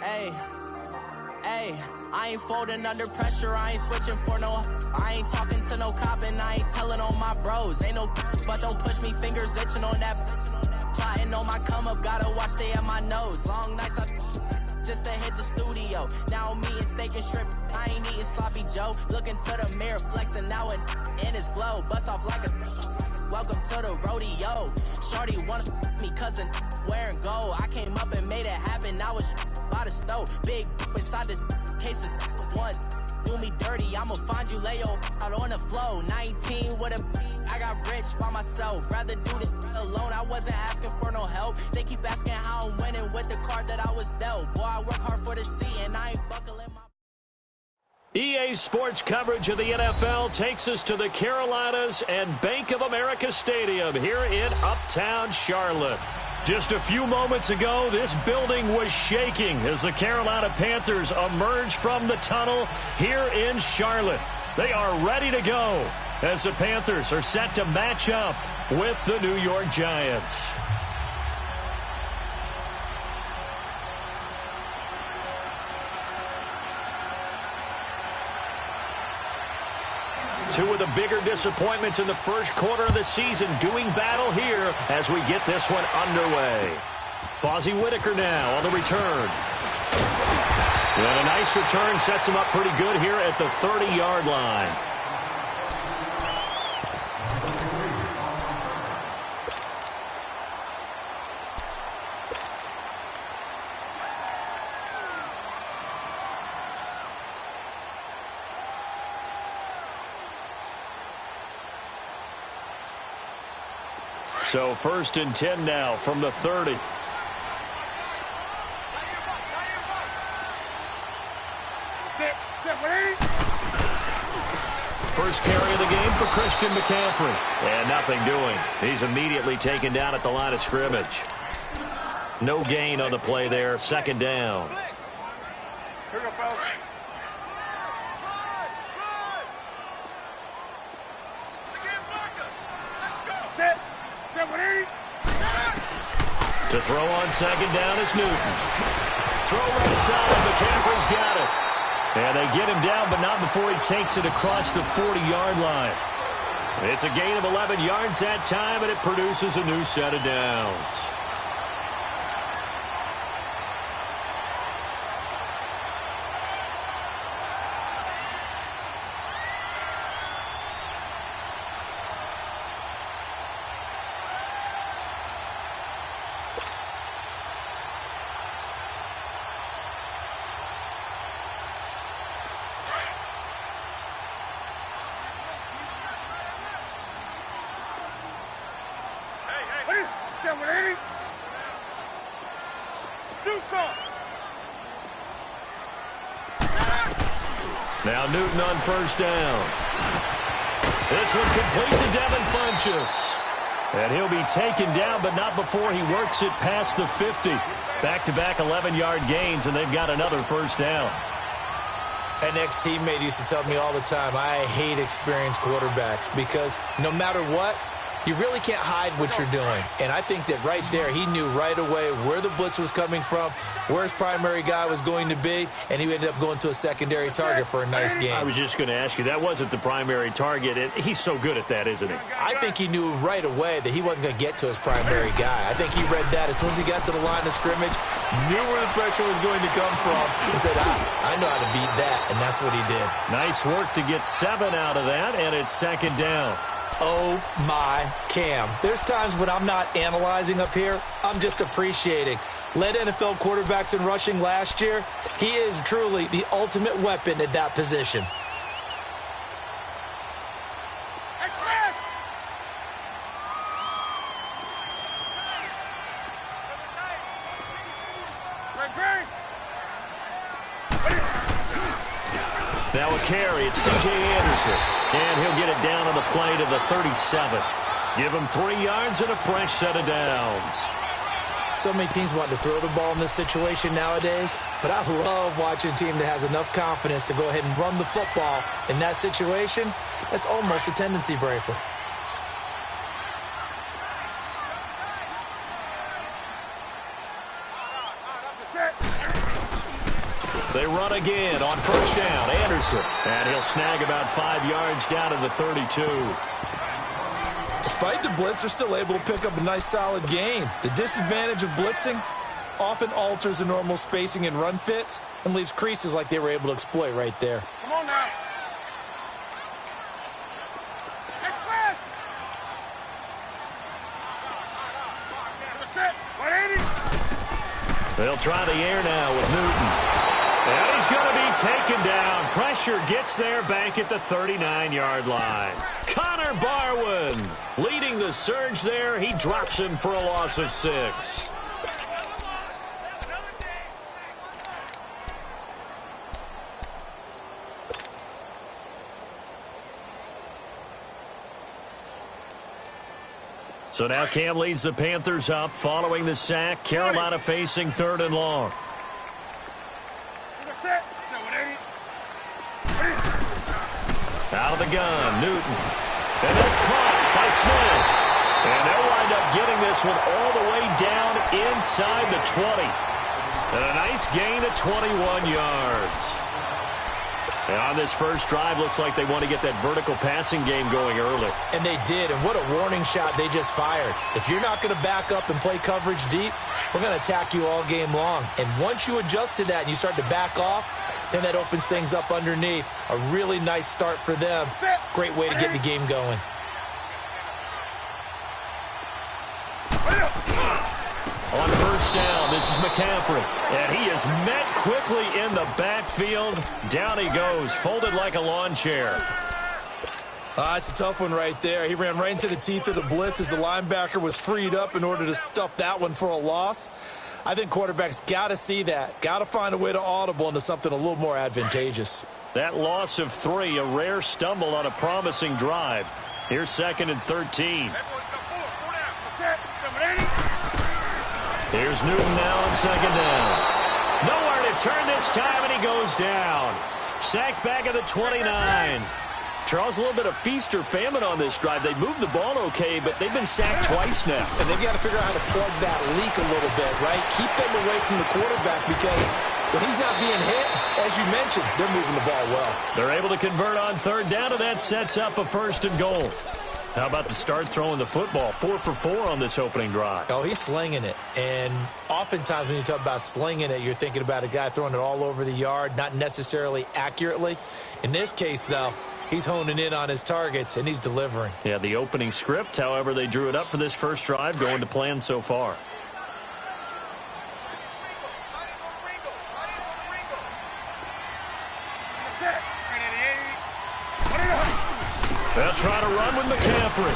Hey, hey, I ain't folding under pressure, I ain't switching for no. I ain't talking to no cop and I ain't telling on my bros. Ain't no, but don't push me, fingers itching on that. Plotting on my come up, gotta watch stay at my nose. Long nights, just to hit the studio. Now I'm eating steak and shrimp, I ain't eating sloppy Joe. Looking to the mirror, flexing now and in his glow. Bust off like a, welcome to the rodeo. Shorty wanna me cousin wearing gold. I came up and made it happen, I was by the stove. Big inside this cases once. Do me dirty, I'ma find you, lay your out on the flow. 19 with a, I got rich by myself. Rather do this alone, I wasn't asking for no help. They keep asking how I'm winning with the card that I was dealt. Boy, I work hard for the seat and I ain't buckling my... EA Sports coverage of the NFL takes us to the Carolinas and Bank of America Stadium here in Uptown Charlotte. Just a few moments ago, this building was shaking as the Carolina Panthers emerged from the tunnel here in Charlotte. They are ready to go as the Panthers are set to match up with the New York Giants. Two of the bigger disappointments in the first quarter of the season doing battle here as we get this one underway. Fozzie Whitaker now on the return. And a nice return sets him up pretty good here at the 30-yard line. So 1st and 10 now from the 30. First carry of the game for Christian McCaffrey. And nothing doing. He's immediately taken down at the line of scrimmage. No gain on the play there. 2nd down. To throw on 2nd down is Newton. Throw right side. McCaffrey's got it. And they get him down, but not before he takes it across the 40-yard line. It's a gain of 11 yards that time, and it produces a new set of downs. Now Newton on 1st down. This one complete to Devin Funchess. And he'll be taken down, but not before he works it past the 50. Back-to-back 11-yard gains, and they've got another 1st down. An ex-teammate used to tell me all the time, I hate experienced quarterbacks because no matter what, you really can't hide what you're doing. And I think that right there, he knew right away where the blitz was coming from, where his primary guy was going to be, and he ended up going to a secondary target for a nice game. I was just going to ask you, that wasn't the primary target. He's so good at that, isn't he? I think he knew right away that he wasn't going to get to his primary guy. I think he read that as soon as he got to the line of scrimmage, knew where the pressure was going to come from, and said, I know how to beat that, and that's what he did. Nice work to get 7 out of that, and it's 2nd down. Oh, my Cam. There's times when I'm not analyzing up here. I'm just appreciating. Led NFL quarterbacks in rushing last year. He is truly the ultimate weapon at that position. Now a carry. It's C.J. Anderson. And he'll get it down on the play to the 37. Give him 3 yards and a fresh set of downs. So many teams want to throw the ball in this situation nowadays, but I love watching a team that has enough confidence to go ahead and run the football. In that situation, that's almost a tendency breaker. They run again on first down. Anderson. And he'll snag about 5 yards down to the 32. Despite the blitz, they're still able to pick up a nice solid gain. The disadvantage of blitzing often alters the normal spacing and run fits and leaves creases like they were able to exploit right there. Come on now. They'll try the air now with Newton. And he's going to be taken down. Pressure gets there back at the 39-yard line. Connor Barwin leading the surge there. He drops him for a loss of 6. So now Cam leads the Panthers up following the sack. Carolina facing 3rd and long. Out of the gun, Newton. And that's caught by Smith. And they'll wind up getting this one all the way down inside the 20. And a nice gain of 21 yards. And on this first drive, looks like they want to get that vertical passing game going early. And they did, and what a warning shot they just fired. If you're not going to back up and play coverage deep, we're going to attack you all game long. And once you adjust to that and you start to back off, then that opens things up underneath. A really nice start for them. Great way to get the game going. On first down, this is McCaffrey. And he is met quickly in the backfield. Down he goes, folded like a lawn chair. It's a tough one right there. He ran right into the teeth of the blitz as the linebacker was freed up in order to stuff that one for a loss. I think quarterbacks got to see that. Got to find a way to audible into something a little more advantageous. That loss of 3, a rare stumble on a promising drive. Here's 2nd and 13. Here's Newton now on 2nd down. Nowhere to turn this time, and he goes down. Sacked back at the 29. Charles, a little bit of feast or famine on this drive. They moved the ball okay, but they've been sacked twice now. And they've got to figure out how to plug that leak a little bit, right? Keep them away from the quarterback because when he's not being hit, as you mentioned, they're moving the ball well. They're able to convert on 3rd down, and that sets up a 1st and goal. How about the start throwing the football? 4 for 4 on this opening drive. Oh, he's slinging it. And oftentimes when you talk about slinging it, you're thinking about a guy throwing it all over the yard, not necessarily accurately. In this case, though, he's honing in on his targets, and he's delivering. Yeah, the opening script, however, they drew it up for this first drive, going to plan so far. They'll try to run with McCaffrey.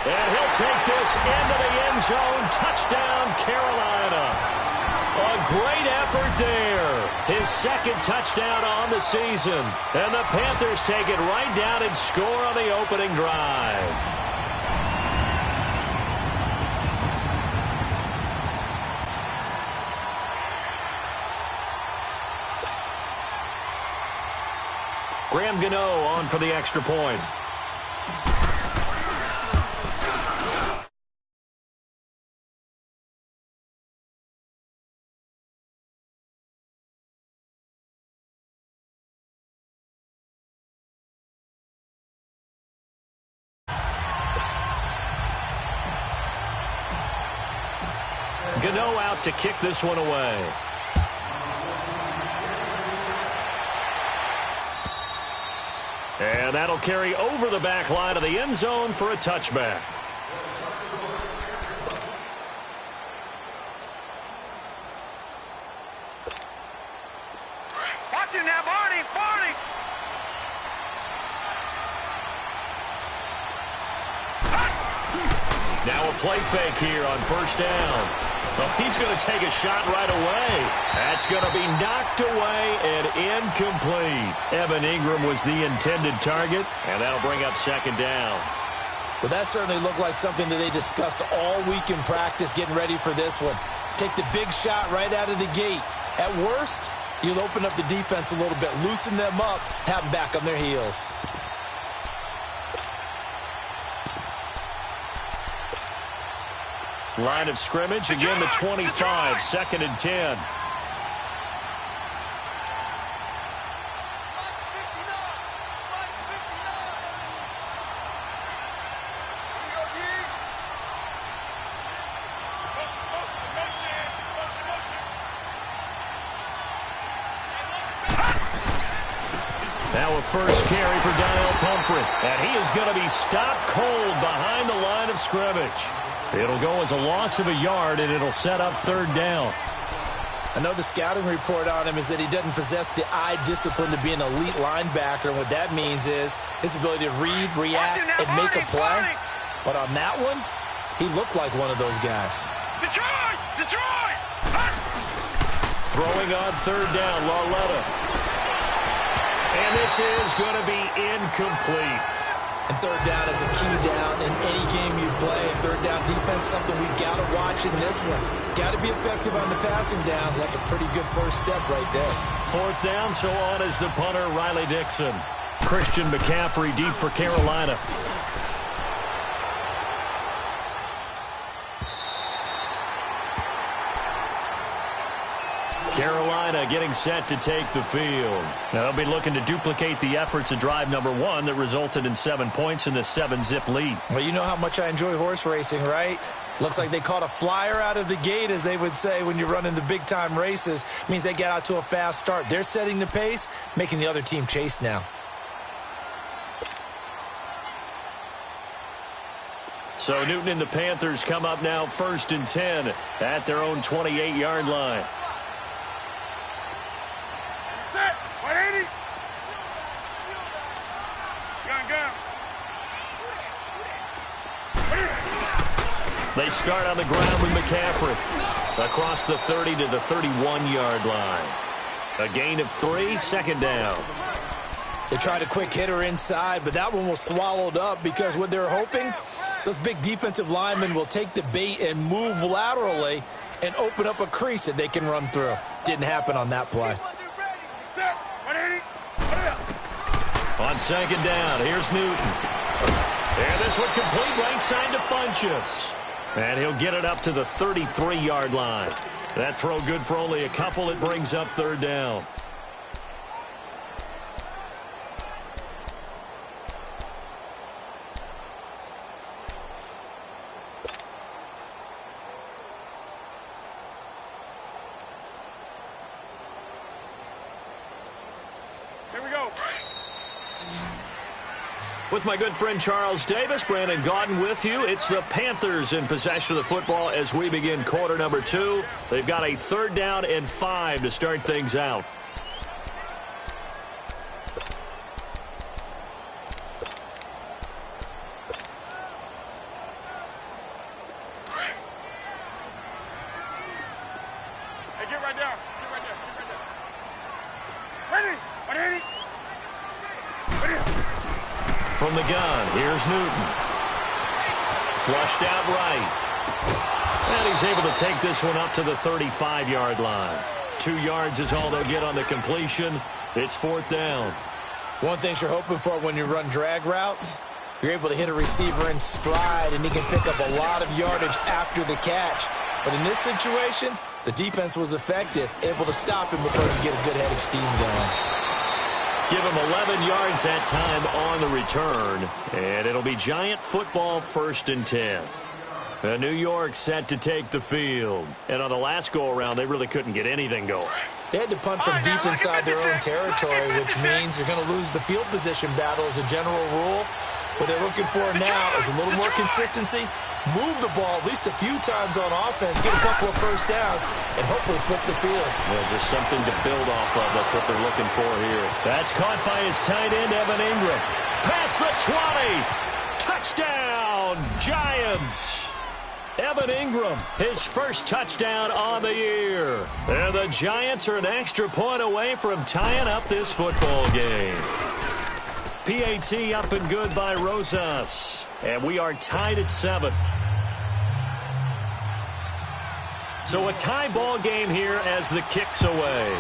And he'll take this into the end zone. Touchdown, Carolina. A great effort there. His 2nd touchdown on the season. And the Panthers take it right down and score on the opening drive. Graham Gano on for the extra point. Gano out to kick this one away. And that'll carry over the back line of the end zone for a touchback. Watch it now, Barney! Barney! Now a play fake here on first down. Well, he's going to take a shot right away. That's going to be knocked away and incomplete. Evan Ingram was the intended target, and that'll bring up 2nd down. Well, that certainly looked like something that they discussed all week in practice getting ready for this one. Take the big shot right out of the gate. At worst, you'll open up the defense a little bit, loosen them up, have them back on their heels. Line of scrimmage, again the 25, 2nd and 10. Now a first carry for Donnell Pumphrey. And he is going to be stopped cold behind the line of scrimmage. It'll go as a loss of a yard, and it'll set up third down. I know the scouting report on him is that he doesn't possess the eye discipline to be an elite linebacker. And what that means is his ability to read, react, and make a play. But on that one, he looked like one of those guys. Detroit! Detroit! Throwing on third down, Lauletta. And this is going to be incomplete. And third down is a key down in any game you play. And third down defense, something we've got to watch in this one. Got to be effective on the passing downs. That's a pretty good first step right there. Fourth down, so on is the punter, Riley Dixon. Christian McCaffrey deep for Carolina. Carolina getting set to take the field. Now they'll be looking to duplicate the efforts of drive number 1 that resulted in 7 points in the 7-zip lead. Well, you know how much I enjoy horse racing, right? Looks like they caught a flyer out of the gate, as they would say when you're running the big-time races. Means they get out to a fast start. They're setting the pace, making the other team chase now. So Newton and the Panthers come up now 1st and 10 at their own 28-yard line. Set! 180! Gun. They start on the ground with McCaffrey across the 30 to the 31-yard line. A gain of 3, second down. They tried a quick hitter inside, but that one was swallowed up because what they're hoping, those big defensive linemen will take the bait and move laterally and open up a crease that they can run through. Didn't happen on that play. Set! 180! On second down, here's Newton. And this one complete right side to Funchess. And he'll get it up to the 33-yard line. That throw good for only a couple. It brings up third down. Here we go. With my good friend Charles Davis, Brandon Gaudin with you. It's the Panthers in possession of the football as we begin quarter number 2. They've got a 3rd down and 5 to start things out. Hey, get right down. Get right there. Get right there. Ready? 180. From the gun, here's Newton. Flushed out right. And he's able to take this one up to the 35-yard line. 2 yards is all they'll get on the completion. It's 4th down. One thing you're hoping for when you run drag routes, you're able to hit a receiver in stride, and he can pick up a lot of yardage after the catch. But in this situation, the defense was effective, able to stop him before he could get a good head of steam going. Give him 11 yards that time on the return. And it'll be Giant football 1st and 10. New York set to take the field. And on the last go-around, they really couldn't get anything going. They had to punt from deep inside their own territory, which means you're going to lose the field position battle as a general rule. What they're looking for now is a little more consistency, move the ball at least a few times on offense, get a couple of first downs, and hopefully flip the field. Well, just something to build off of. That's what they're looking for here. That's caught by his tight end, Evan Ingram. Past the 20. Touchdown, Giants. Evan Ingram, his first touchdown on the year. And the Giants are an extra point away from tying up this football game. PAT up and good by Rosas. And we are tied at 7. So a tie ball game here as the kick's away.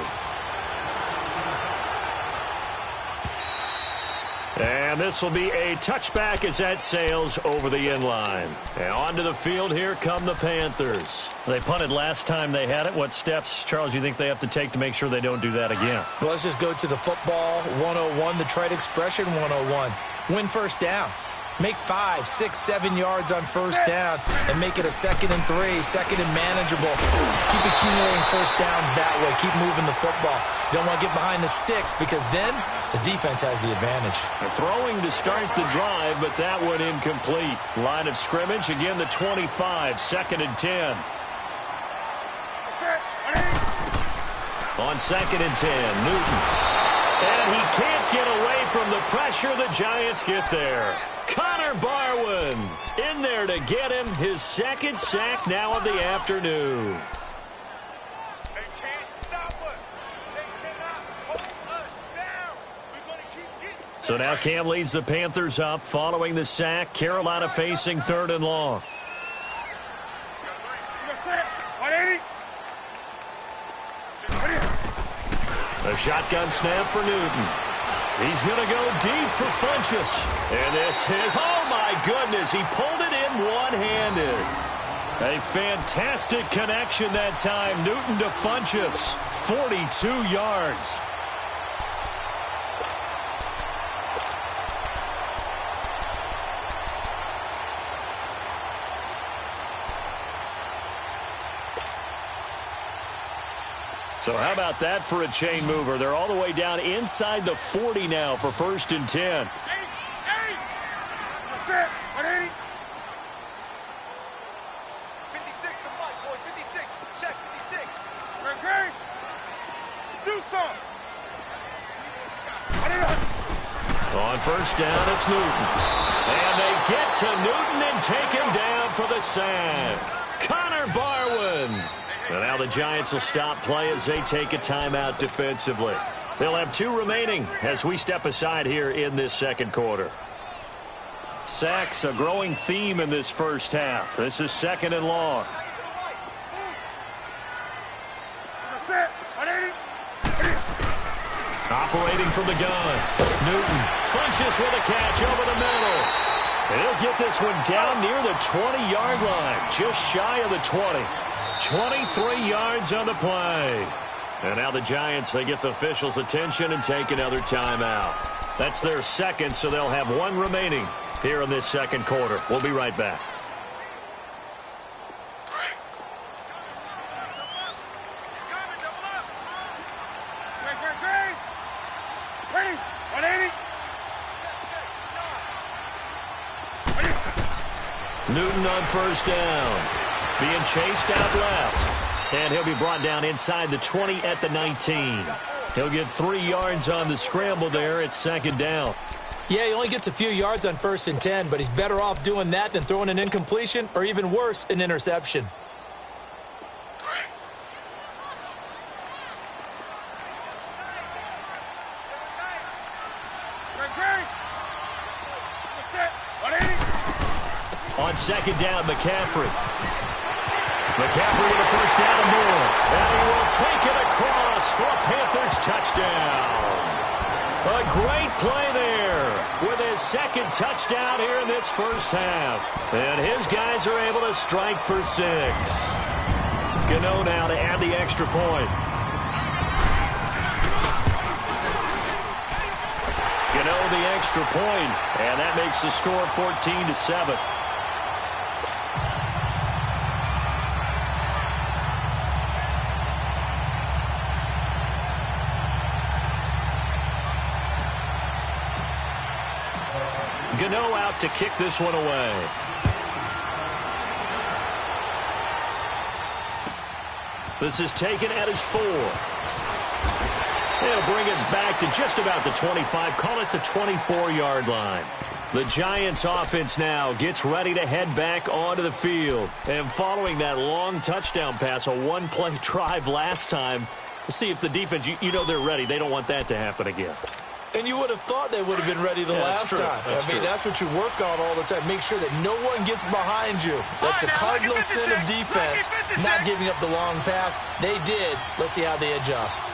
And this will be a touchback as that sails over the end line. And onto the field, here come the Panthers. They punted last time they had it. What steps, Charles, you think they have to take to make sure they don't do that again? Well, let's just go to the football 101, the trite expression 101. Win first down. Make 5, 6, 7 yards on first down and make it a 2nd and 3, 2nd and manageable. Keep accumulating first downs that way. Keep moving the football. You don't want to get behind the sticks because then the defense has the advantage. They're throwing to start the drive, but that one incomplete. Line of scrimmage, again the 25, 2nd and 10. On 2nd and 10, Newton. And he can't get away from the pressure. The Giants get there. Connor Barwin in there to get him his 2nd sack now of the afternoon. They can't stop us. They cannot hold us down. We're going to keep getting. So now Cam leads the Panthers up following the sack. Carolina facing 3rd and long. A shotgun snap for Newton. He's going to go deep for Funchess. And this is, oh my goodness, he pulled it in one-handed. A fantastic connection that time. Newton to Funchess, 42 yards. So how about that for a chain mover? They're all the way down inside the 40 now for 1st and 10. That's it. 180. 56 to Mike, boys. 56. Check 56. Great. Do something. On 1st down, it's Newton. And they get to Newton and take him down for the sack. Connor Barwin. And now the Giants will stop play as they take a timeout defensively. They'll have 2 remaining as we step aside here in this 2nd quarter. Sacks, a growing theme in this first half. This is 2nd and long. Operating from the gun. Newton. Funchess with a catch over the middle. And he'll get this one down near the 20-yard line. Just shy of the 20. 23 yards on the play. And now the Giants, they get the officials' attention and take another timeout. That's their 2nd, so they'll have 1 remaining here in this 2nd quarter. We'll be right back. Ready. 180. Newton on 1st down. Being chased out left. And he'll be brought down inside the 20 at the 19. He'll get 3 yards on the scramble there at 2nd down. Yeah, he only gets a few yards on 1st and 10, but he's better off doing that than throwing an incompletion or even worse, an interception. On 2nd down, McCaffrey. McCaffrey with a 1st down and more. And he will take it across for a Panthers touchdown. A great play there with his 2nd touchdown here in this first half. And his guys are able to strike for 6. Gano now to add the extra point. Gano the extra point, and that makes the score 14-7. Gano out to kick this one away. This is taken at his 4. They'll bring it back to just about the 25. Call it the 24-yard line. The Giants offense now gets ready to head back onto the field. And following that long touchdown pass, a 1-play drive last time, let's see if the defense, you know they're ready. They don't want that to happen again. And you would have thought they would have been ready the last time. That's what you work on all the time. Make sure that no one gets behind you. That's the cardinal sin of defense, not giving up the long pass. They did. Let's see how they adjust.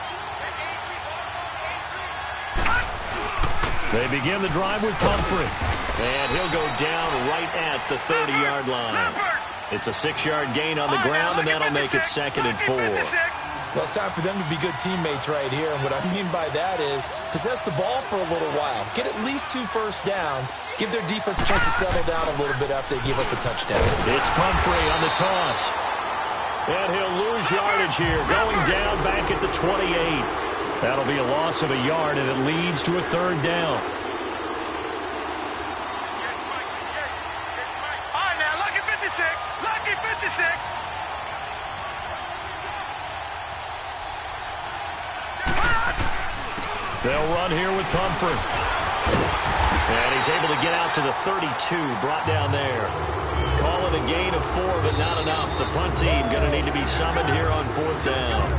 They begin the drive with Pumphrey. And he'll go down right at the 30-yard line. It's a 6-yard gain on the ground, and that'll make it 2nd and 4. Well, it's time for them to be good teammates right here. And what I mean by that is possess the ball for a little while. Get at least 2 first downs. Give their defense a chance to settle down a little bit after they give up a touchdown. It's Pumphrey on the toss. And he'll lose yardage here, going down back at the 28. That'll be a loss of a yard, and it leads to a 3rd down. All right, now, lucky 56. Lucky 56. They'll run here with Pumphrey. And he's able to get out to the 32, brought down there. Call it a gain of 4, but not enough. The punt team going to need to be summoned here on 4th down.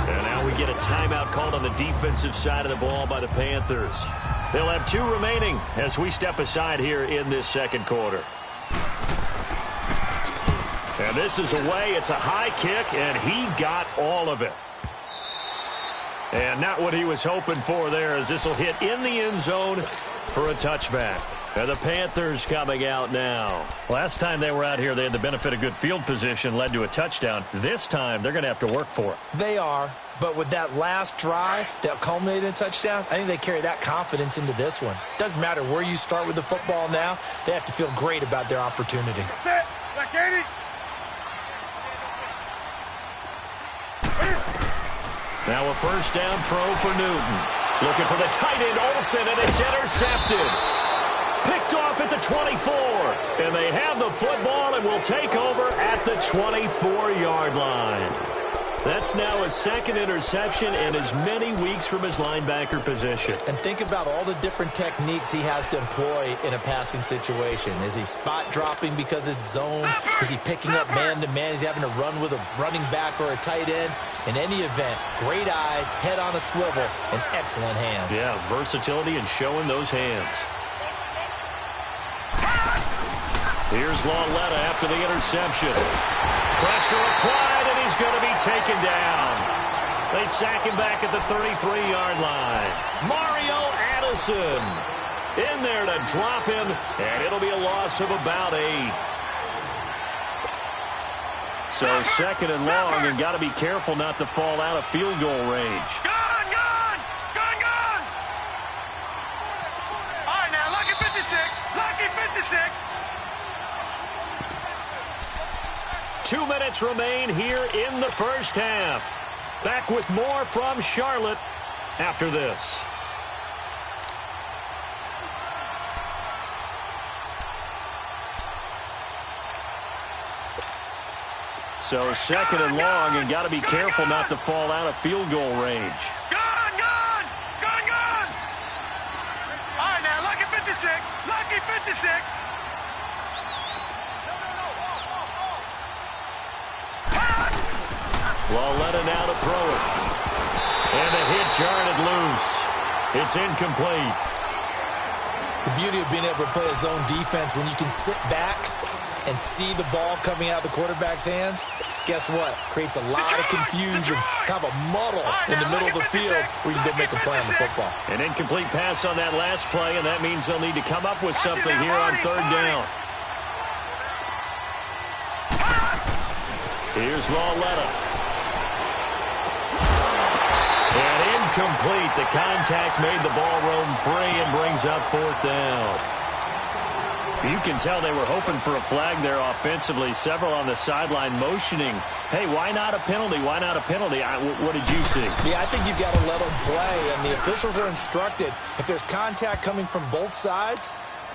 And now we get a timeout called on the defensive side of the ball by the Panthers. They'll have 2 remaining as we step aside here in this 2nd quarter. And this is away. It's a high kick, and he got all of it. And not what he was hoping for there, as this will hit in the end zone for a touchback. And the Panthers coming out now. Last time they were out here, they had the benefit of good field position, led to a touchdown. This time, they're going to have to work for it. They are, but with that last drive that culminated in a touchdown, I think they carry that confidence into this one. Doesn't matter where you start with the football now, they have to feel great about their opportunity. Set. Like 80. Now a 1st down throw for Newton. Looking for the tight end, Olsen, and it's intercepted. Picked off at the 24. And they have the football and will take over at the 24-yard line. That's now his 2nd interception in as many weeks from his linebacker position. And think about all the different techniques he has to employ in a passing situation. Is he spot dropping because it's zone? Is he picking up man-to-man? Is he having to run with a running back or a tight end? In any event, great eyes, head on a swivel, and excellent hands. Yeah, versatility and showing those hands. Here's Lauletta after the interception. Pressure applied, and he's going to be taken down. They sack him back at the 33-yard line. Mario Addison in there to drop him, and it'll be a loss of about 8. So 2nd and long, and got to be careful not to fall out of field goal range. Gone, gone, gone, gone. All right, now, lucky 56. Lucky 56. 2 minutes remain here in the 1st half. Back with more from Charlotte after this. So 2nd and long, and got to be careful not to fall out of field goal range. Gone, gone, gone, gone. All right, now, lucky 56. Lucky 56. Lauletta now to throw it. And the hit jarred loose. It's incomplete. The beauty of being able to play a zone defense when you can sit back and see the ball coming out of the quarterback's hands, guess what? Creates a lot of confusion, kind of a muddle in the middle of the field where you can go make a play on the football. An incomplete pass on that last play, and that means they'll need to come up with something here on 3rd down. Here's Lauletta. And incomplete. The contact made the ball roam free and brings up 4th down. You can tell they were hoping for a flag there offensively. Several on the sideline motioning, hey, why not a penalty? Why not a penalty? What did you see? Yeah, I think you've got to let them play, and the officials are instructed. If there's contact coming from both sides,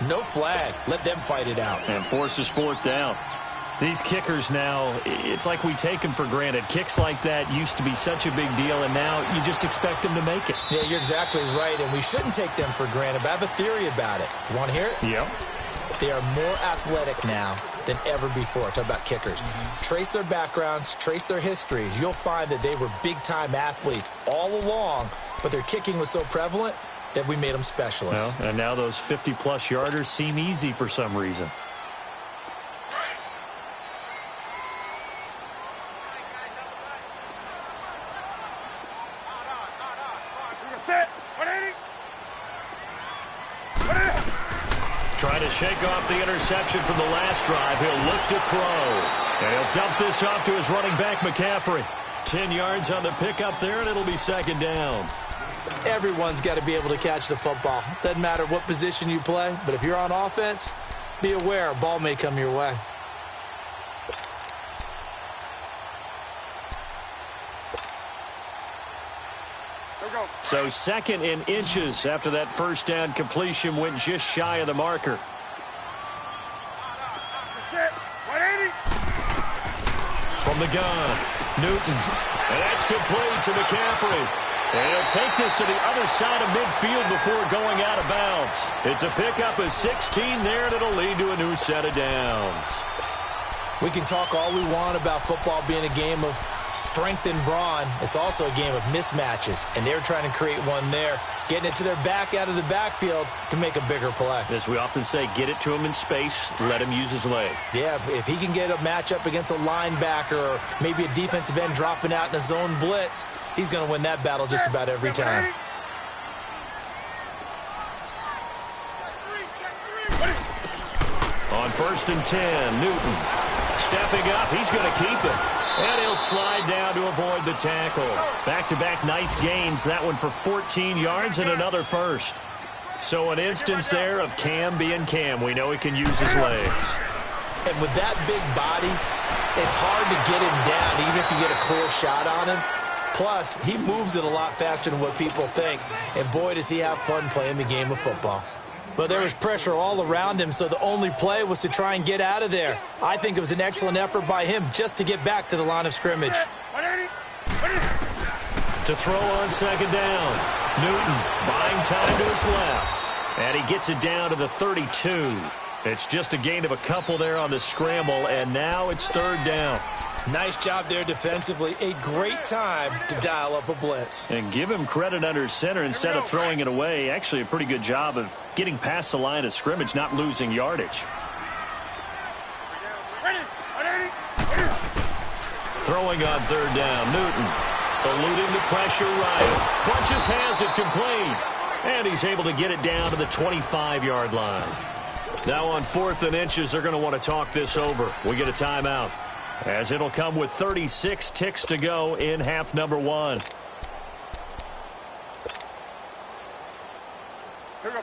no flag. Let them fight it out. And forces 4th down. These kickers now, it's like we take them for granted. Kicks like that used to be such a big deal, and now you just expect them to make it. Yeah, you're exactly right, and we shouldn't take them for granted, but I have a theory about it. You want to hear it? Yep. They are more athletic now than ever before. Talk about kickers. Trace their backgrounds, trace their histories. You'll find that they were big-time athletes all along, but their kicking was so prevalent that we made them specialists. Well, and now those 50-plus yarders seem easy for some reason. Set. 180. Trying to shake off the interception from the last drive. He'll look to throw. And he'll dump this off to his running back, McCaffrey. 10 yards on the pickup there, and it'll be second down. Everyone's got to be able to catch the football. Doesn't matter what position you play, but if you're on offense, be aware a ball may come your way. So 2nd and inches after that first down completion went just shy of the marker. From the gun, Newton. And that's complete to McCaffrey. And he'll take this to the other side of midfield before going out of bounds. It's a pickup of 16 there, and it'll lead to a new set of downs. We can talk all we want about football being a game of strength and brawn. It's also a game of mismatches, and they're trying to create one there, getting it to their back out of the backfield to make a bigger play. As we often say, get it to him in space, let him use his leg. Yeah, if he can get a matchup against a linebacker or maybe a defensive end dropping out in a zone blitz, he's going to win that battle just about every time. On 1st and 10, Newton stepping up. He's going to keep it. And he'll slide down to avoid the tackle. Back-to-back nice gains. That one for 14 yards and another first. So an instance there of Cam being Cam. We know he can use his legs. And with that big body, it's hard to get him down even if you get a clear shot on him. Plus, he moves it a lot faster than what people think. And boy, does he have fun playing the game of football. But there was pressure all around him, so the only play was to try and get out of there. I think it was an excellent effort by him just to get back to the line of scrimmage. To throw on 2nd down, Newton buying time to his left. And he gets it down to the 32. It's just a gain of a couple there on the scramble, and now it's 3rd down. Nice job there defensively. A great time to dial up a blitz. And give him credit under center instead of throwing it away. Actually, a pretty good job of getting past the line of scrimmage, not losing yardage. Throwing on 3rd down, Newton eluding the pressure right. Funches has it complete. And he's able to get it down to the 25-yard line. Now on 4th and inches, they're going to want to talk this over. We get a timeout, as it'll come with 36 ticks to go in half number 1.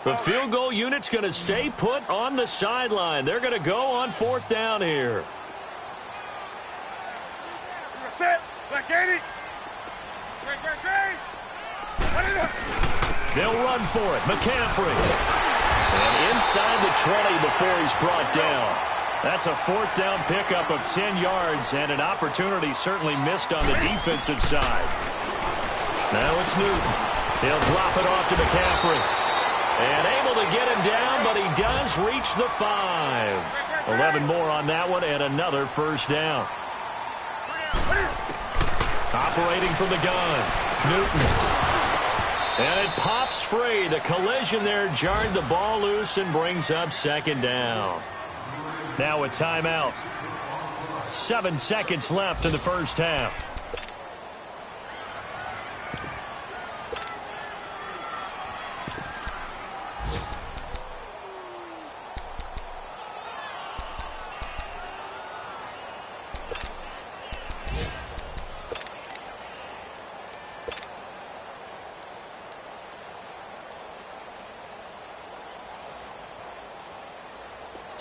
The field goal unit's going to stay put on the sideline. They're going to go on 4th down here. They'll run for it. McCaffrey. And inside the 20 before he's brought down. That's a 4th down pickup of 10 yards and an opportunity certainly missed on the defensive side. Now it's Newton. He'll drop it off to McCaffrey. And able to get him down, but he does reach the 5. 11 more on that one and another 1st down. Operating from the gun, Newton. And it pops free. The collision there jarred the ball loose and brings up 2nd down. Now a timeout. 7 seconds left in the first half.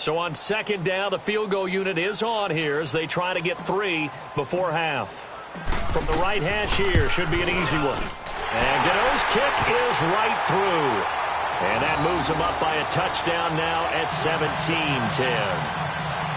So on 2nd down, the field goal unit is on here as they try to get 3 before half. From the right hash here, should be an easy one. And Gano's kick is right through. And that moves them up by a touchdown now at 17-10.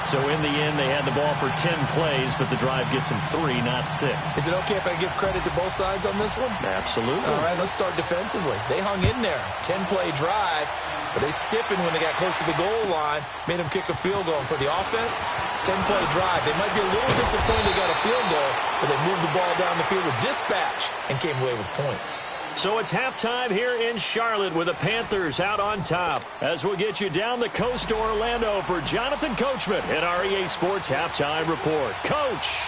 So in the end, they had the ball for 10 plays, but the drive gets them 3, not 6. Is it okay if I give credit to both sides on this one? Absolutely. All right, let's start defensively. They hung in there. 10-play drive. But they stiffened when they got close to the goal line, made them kick a field goal. For the offense, 10-play drive. They might be a little disappointed they got a field goal, but they moved the ball down the field with dispatch and came away with points. So it's halftime here in Charlotte with the Panthers out on top. As we'll get you down the coast to Orlando for Jonathan Coachman at our EA Sports Halftime Report. Coach!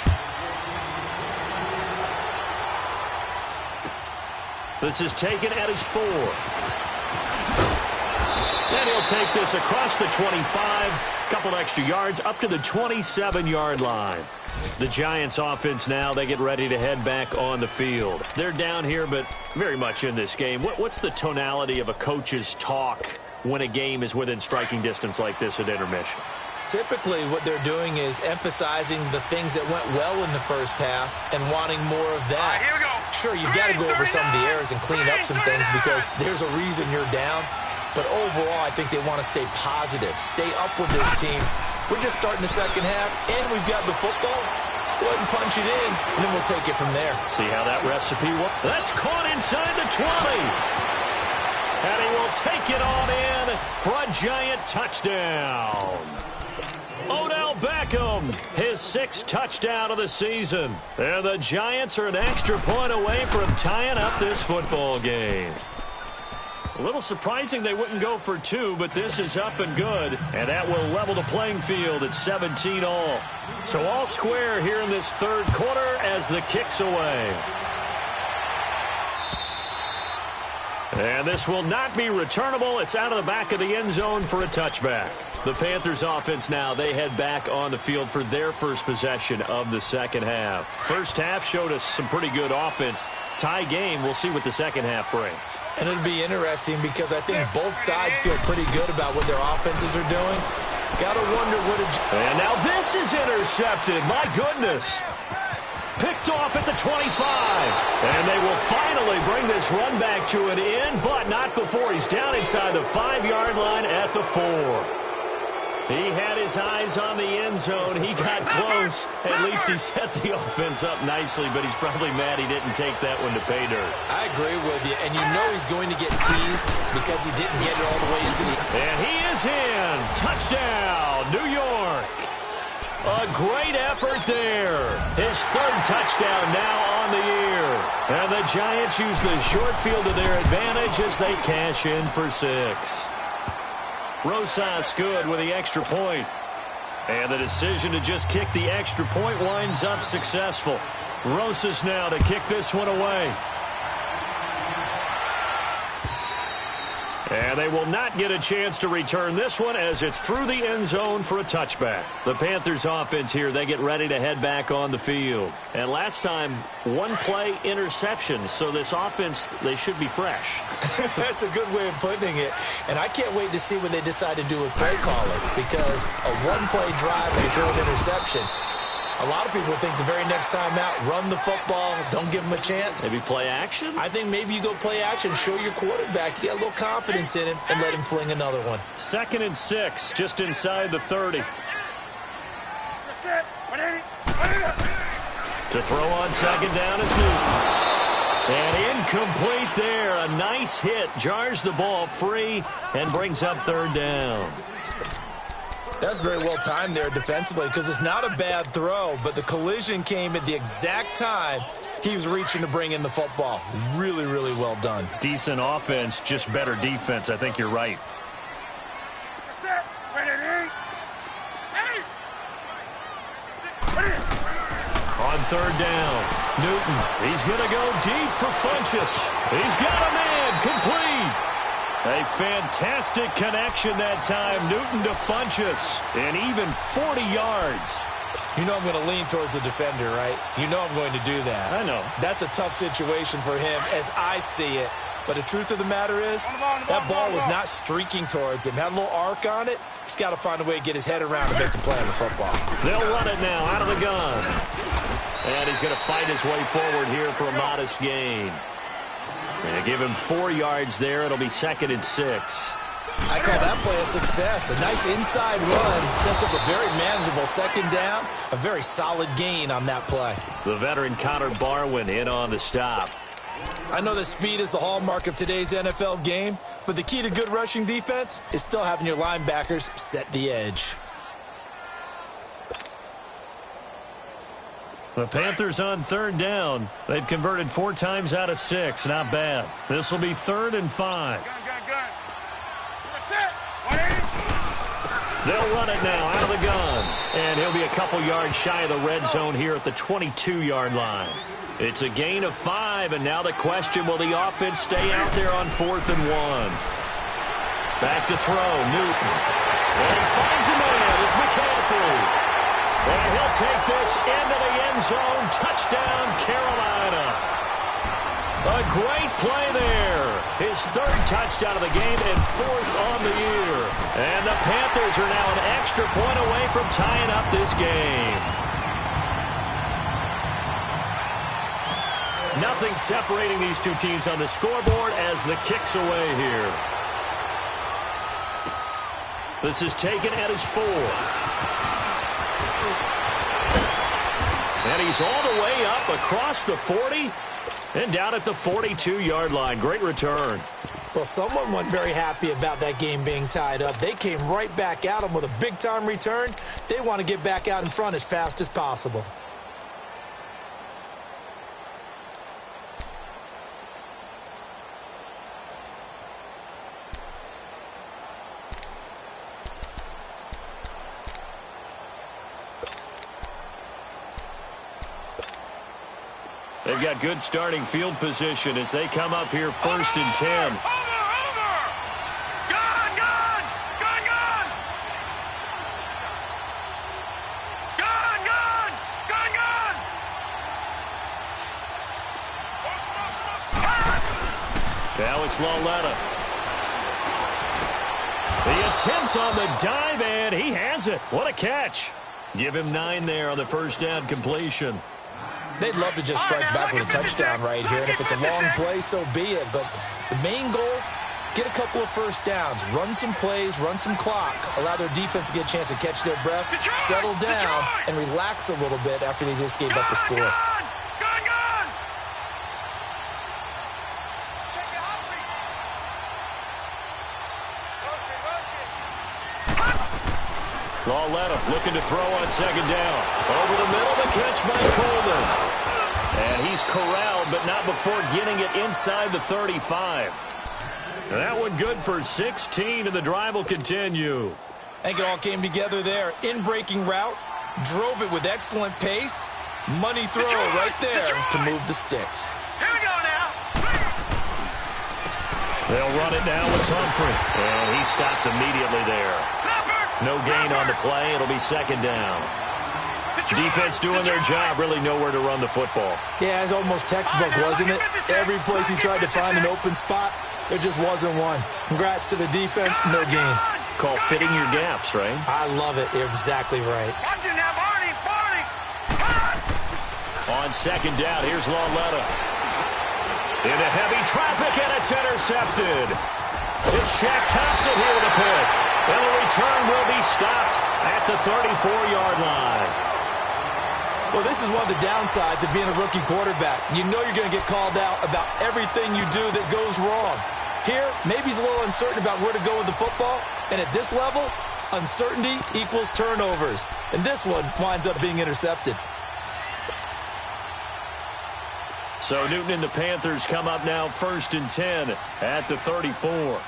This is taken at his 4. And he'll take this across the 25, couple extra yards up to the 27-yard line. The Giants offense now, they get ready to head back on the field. They're down here, but very much in this game. What's the tonality of a coach's talk when a game is within striking distance like this at intermission? Typically, what they're doing is emphasizing the things that went well in the first half and wanting more of that. Here we go. Sure, you've got to go over some of the errors and clean up some things because there's a reason you're down. But overall, I think they want to stay positive, stay up with this team. We're just starting the second half, and we've got the football. Let's go ahead and punch it in, and then we'll take it from there. See how that recipe works? That's caught inside the 20. And he will take it on in for a Giant touchdown. Odell Beckham, his 6th touchdown of the season. And the Giants are an extra point away from tying up this football game. A little surprising they wouldn't go for 2, but this is up and good. And that will level the playing field at 17 all. So all square here in this third quarter as the kick's away. And this will not be returnable. It's out of the back of the end zone for a touchback. The Panthers offense now, they head back on the field for their first possession of the second half. First half showed us some pretty good offense. Tie game, we'll see what the second half brings. And it'll be interesting because I think both sides feel pretty good about what their offenses are doing. Gotta wonder what And now this is intercepted. My goodness. Picked off at the 25. And they will finally bring this run back to an end, but not before he's down inside the 5-yard line at the 4. He had his eyes on the end zone. He got close. At least he set the offense up nicely, but he's probably mad he didn't take that one to pay dirt. I agree with you, and you know he's going to get teased because he didn't get it all the way into the... And he is in. Touchdown, New York. A great effort there. His 3rd touchdown now on the year. And the Giants use the short field to their advantage as they cash in for 6. Rosas good with the extra point. And the decision to just kick the extra point winds up successful. Rosas now to kick this one away. And they will not get a chance to return this one as it's through the end zone for a touchback. The Panthers offense here, they get ready to head back on the field. And last time, 1-play interception. So this offense, they should be fresh. That's a good way of putting it. And I can't wait to see what they decide to do with play calling because a 1-play drive and they throw an interception. A lot of people think the very next time out, run the football, don't give him a chance. Maybe play action? I think maybe you go play action, show your quarterback, you got a little confidence in him, and let him fling another one. 2nd and 6, just inside the 30. To throw on 2nd down is Newton. And incomplete there. A nice hit, jars the ball free, and brings up 3rd down. That's very well timed there defensively because it's not a bad throw, but the collision came at the exact time he was reaching to bring in the football. Really, really well done. Decent offense, just better defense. I think you're right. On 3rd down, Newton. He's going to go deep for Funchess. He's got a man complete. A fantastic connection that time. Newton to Funchess. And even 40 yards. You know I'm going to lean towards the defender, right? You know I'm going to do that. I know. That's a tough situation for him as I see it. But the truth of the matter is, that ball was not streaking towards him. Had a little arc on it. He's got to find a way to get his head around and make the play on the football. They'll run it now out of the gun. And he's going to fight his way forward here for a modest gain. And give him 4 yards there. It'll be 2nd and 6. I call that play a success. A nice inside run sets up a very manageable 2nd down. A very solid gain on that play. The veteran Connor Barwin in on the stop. I know that speed is the hallmark of today's NFL game, but the key to good rushing defense is still having your linebackers set the edge. The Panthers on 3rd down. They've converted 4 times out of 6. Not bad. This will be 3rd and 5. They'll run it now out of the gun. And he'll be a couple yards shy of the red zone here at the 22-yard line. It's a gain of 5, and now the question, will the offense stay out there on 4th and 1? Back to throw, Newton. And he finds a man. It's McCaffrey. And he'll take this into the end zone. Touchdown, Carolina. A great play there. His third touchdown of the game and fourth on the year. And the Panthers are now an extra point away from tying up this game. Nothing separating these two teams on the scoreboard as the kick's away here. This is taken at his 4. And he's all the way up across the 40 and down at the 42-yard line. Great return. Well, someone wasn't very happy about that game being tied up. They came right back at him with a big-time return. They want to get back out in front as fast as possible. They've got good starting field position as they come up here 1st and 10. Over! Gun! Gun! Gun! Gun! Gun! Gun! Gun! Gun! Now it's Lauletta. The attempt on the dive, and he has it. What a catch. Give him 9 there on the first down completion. They'd love to just strike back with a touchdown right here, and if it's a long play, so be it. But the main goal, get a couple of first downs, run some plays, run some clock, allow their defense to get a chance to catch their breath, settle down, and relax a little bit after they just gave up the score. Gun! Lauletta looking to throw on 2nd down. Over the middle, the catch by Coleman. And he's corralled, but not before getting it inside the 35. And that one good for 16, and the drive will continue. I think it all came together there. In-breaking route, drove it with excellent pace. Money throw right there to move the sticks. Here we go now. They'll run it now with Humphrey. And he stopped immediately there. No gain on the play. It'll be 2nd down. Defense doing their job, really nowhere to run the football. Yeah, it's almost textbook, wasn't it? Every place he tried to find an open spot, there just wasn't one. Congrats to the defense, no gain. Called fitting your gaps, right? I love it. You're exactly right. Watch it now, Barney. On 2nd down, here's Lauletta. Into heavy traffic, and it's intercepted. It's Shaq Thompson here with a pick. And the return will be stopped at the 34-yard line. Well, this is one of the downsides of being a rookie quarterback. You know you're going to get called out about everything you do that goes wrong. Here, maybe he's a little uncertain about where to go with the football. And at this level, uncertainty equals turnovers. And this one winds up being intercepted. So Newton and the Panthers come up now 1st and 10 at the 34.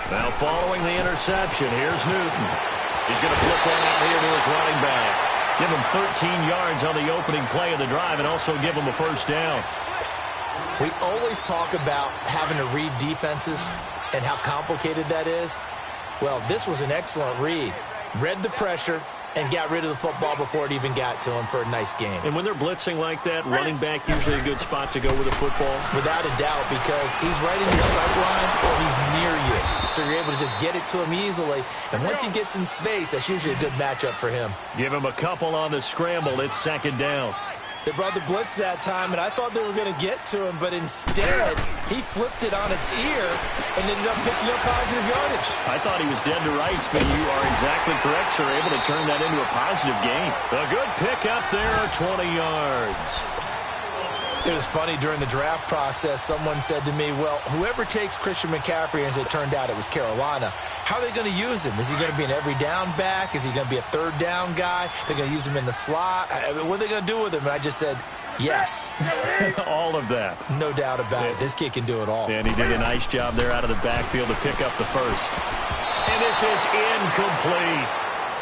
Now following the interception, here's Newton. He's going to flip one out here to his running back. Give him 13 yards on the opening play of the drive and also give him a 1st down. We always talk about having to read defenses and how complicated that is. Well, this was an excellent read. Read the pressure and got rid of the football before it even got to him for a nice game. And when they're blitzing like that, running back usually a good spot to go with the football? Without a doubt, because he's right in your sight line or he's near you. So you're able to just get it to him easily. And once he gets in space, that's usually a good matchup for him. Give him a couple on the scramble. It's 2nd down. They brought the blitz that time, and I thought they were going to get to him, but instead, he flipped it on its ear and ended up picking up positive yardage. I thought he was dead to rights, but you are exactly correct, sir. Able to turn that into a positive gain. A good pick up there, 20 yards. It was funny, during the draft process, someone said to me, well, whoever takes Christian McCaffrey, as it turned out it was Carolina, how are they going to use him? Is he going to be an every down back? Is he going to be a 3rd down guy? They're going to use him in the slot? What are they going to do with him? And I just said, yes. All of that. No doubt about it. This kid can do it all. And he did a nice job there out of the backfield to pick up the 1st. And this is incomplete.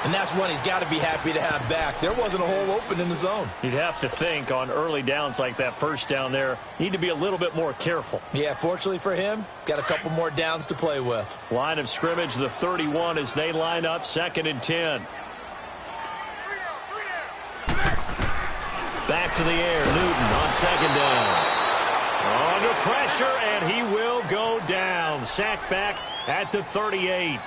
And that's one he's got to be happy to have back. There wasn't a hole open in the zone. You'd have to think on early downs like that first down there, need to be a little bit more careful. Yeah, fortunately for him, got a couple more downs to play with. Line of scrimmage, the 31 as they line up 2nd and 10. Back to the air, Newton on 2nd down. Under pressure, and he will go down. Sacked back at the 38.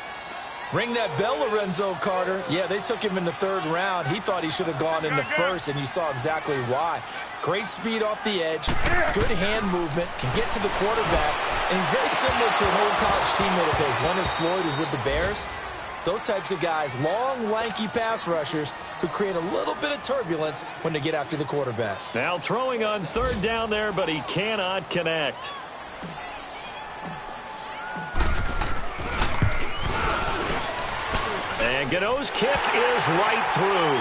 Ring that bell, Lorenzo Carter. Yeah, they took him in the 3rd round. He thought he should have gone in the 1st, and you saw exactly why. Great speed off the edge, good hand movement, can get to the quarterback, and he's very similar to an old college teammate of his, Leonard Floyd, who's with the Bears. Those types of guys, long, lanky pass rushers who create a little bit of turbulence when they get after the quarterback. Now throwing on 3rd down there, but he cannot connect. And Gano's kick is right through.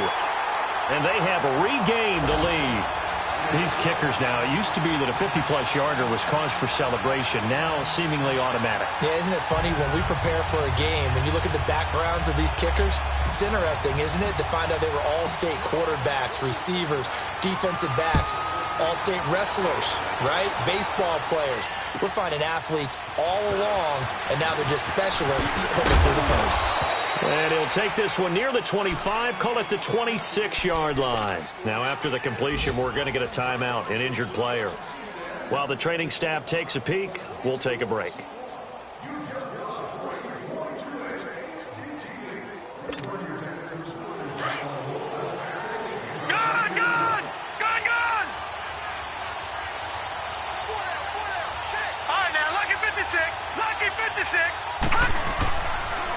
And they have regained the lead. These kickers now, it used to be that a 50-plus yarder was cause for celebration. Now seemingly automatic. Yeah, isn't it funny when we prepare for a game and you look at the backgrounds of these kickers? It's interesting, isn't it, to find out they were all-state quarterbacks, receivers, defensive backs, all-state wrestlers, right? Baseball players. We're finding athletes all along, and now they're just specialists putting through the posts. And he'll take this one near the 25, call it the 26-yard line. Now after the completion, we're going to get a timeout, an injured player. While the training staff takes a peek, we'll take a break.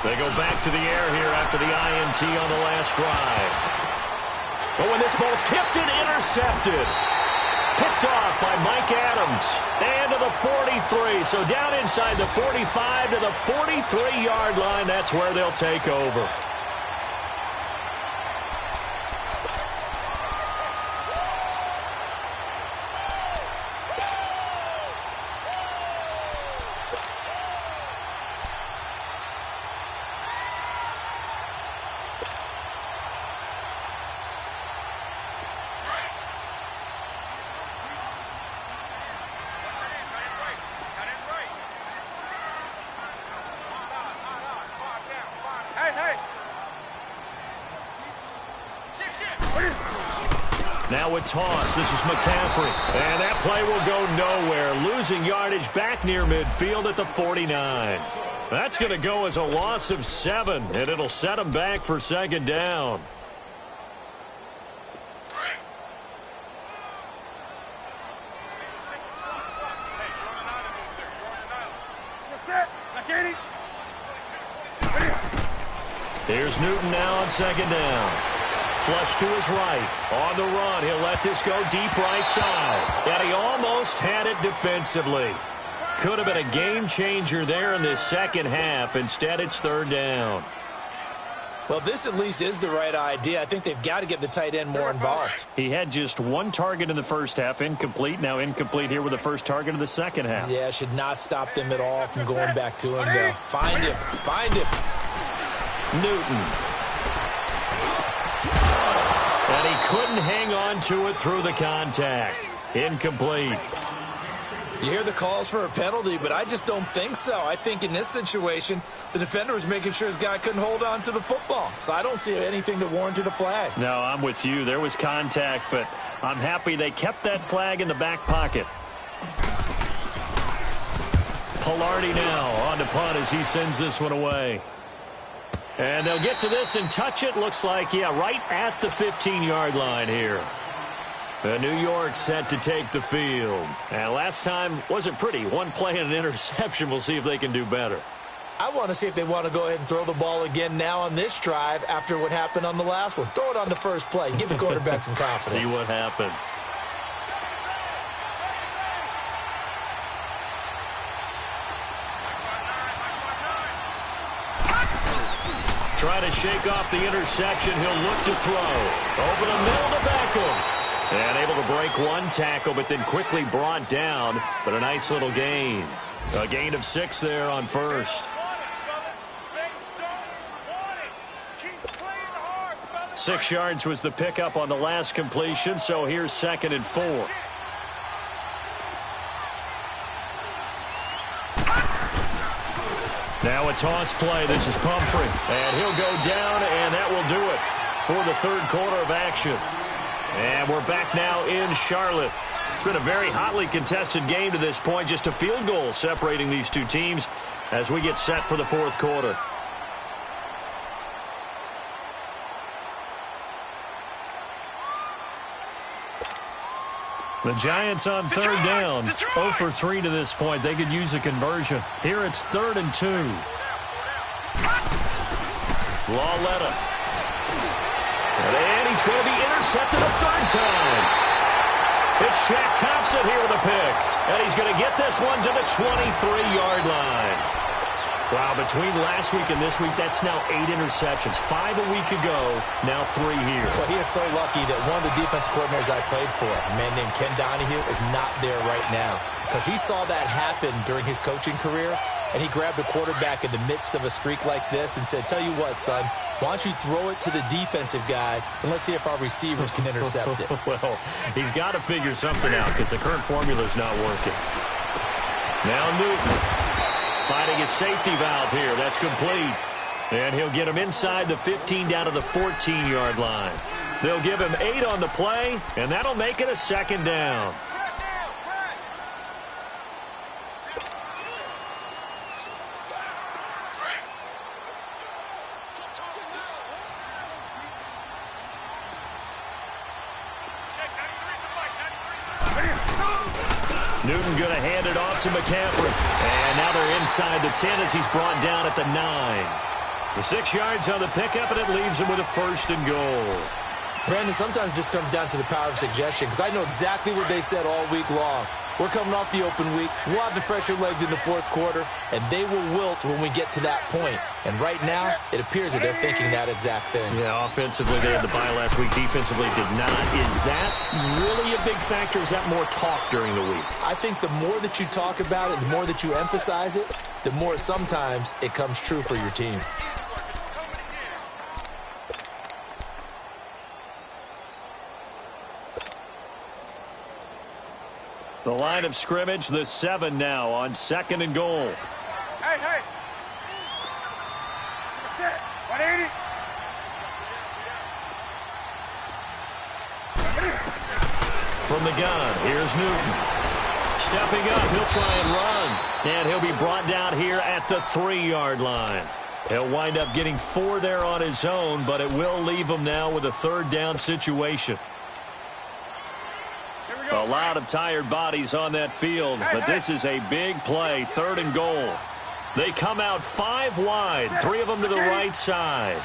They go back to the air here after the INT on the last drive. But when this ball's tipped and intercepted. Picked off by Mike Adams. And to the 43. So down inside the 45 to the 43-yard line. That's where they'll take over. Now a toss. This is McCaffrey. And that play will go nowhere. Losing yardage back near midfield at the 49. That's going to go as a loss of 7, and it'll set them back for 2nd down. Here's Newton now on 2nd down. Flush to his right. On the run, he'll let this go deep right side. And he almost had it defensively. Could have been a game changer there in this second half. Instead, it's 3rd down. Well, this at least is the right idea. I think they've got to get the tight end more involved. He had just 1 target in the first half, incomplete. Now incomplete here with the first target of the second half. Yeah, should not stop them at all from going back to him, though. Find him. Find him. Newton. And he couldn't hang on to it through the contact. Incomplete. You hear the calls for a penalty, but I just don't think so. I think in this situation, the defender was making sure his guy couldn't hold on to the football. So I don't see anything that warranted a flag. No, I'm with you. There was contact, but I'm happy they kept that flag in the back pocket. Pilardi now on to punt as he sends this one away. And they'll get to this and touch it. Looks like, yeah, right at the 15-yard line here. New York set to take the field. And last time wasn't pretty. 1 play and an interception. We'll see if they can do better. I want to see if they want to go ahead and throw the ball again now on this drive after what happened on the last one. Throw it on the first play. Give the quarterback some confidence. See what happens. Try to shake off the interception. He'll look to throw. Over the middle to Beckham. And able to break 1 tackle, but then quickly brought down. But a nice little gain. A gain of 6 there on first. They don't want it. Keep playing 6 yards was the pickup on the last completion, so here's 2nd and 4. Now a toss play. This is Pumphrey. And he'll go down, and that will do it for the 3rd quarter of action. And we're back now in Charlotte. It's been a very hotly contested game to this point. Just a field goal separating these two teams as we get set for the 4th quarter. The Giants on 3rd down. 0 for 3 to this point. They could use a conversion. Here it's 3rd and 2. Lawletta. And he's going to be intercepted a 3rd time. It's Shaq Thompson here with a pick. And he's going to get this one to the 23-yard line. Wow, between last week and this week, that's now 8 interceptions. 5 a week ago, now 3 here. Well, he is so lucky that one of the defense coordinators I played for, a man named Ken Donahue, is not there right now. Because he saw that happen during his coaching career, and he grabbed a quarterback in the midst of a streak like this and said, tell you what, son, why don't you throw it to the defensive guys, and let's see if our receivers can intercept it. Well, he's got to figure something out because the current formula is not working. Now Newton. Finding his safety valve here. That's complete. And he'll get him inside the 15 down to the 14-yard line. They'll give him 8 on the play, and that'll make it a 2nd down. Newton going to hand it off to McCaffrey. And now they're inside the 10 as he's brought down at the 9. The 6 yards on the pickup, and it leaves him with a 1st and goal. Brandon, sometimes it just comes down to the power of suggestion, because I know exactly what they said all week long. We're coming off the open week. We'll have the fresher legs in the 4th quarter, and they will wilt when we get to that point. And right now, it appears that they're thinking that exact thing. Yeah, offensively, they had the bye last week. Defensively, did not. Is that really a big factor? Is that more talk during the week? I think the more that you talk about it, the more that you emphasize it, the more sometimes it comes true for your team. The line of scrimmage, the 7 now on 2nd and goal. Hey. That's it. 180. From the gun, here's Newton. Stepping up, he'll try and run. And he'll be brought down here at the 3-yard line. He'll wind up getting 4 there on his own, but it will leave him now with a 3rd down situation. A lot of tired bodies on that field, but this is a big play, 3rd and goal. They come out 5 wide, 3 of them to the right side.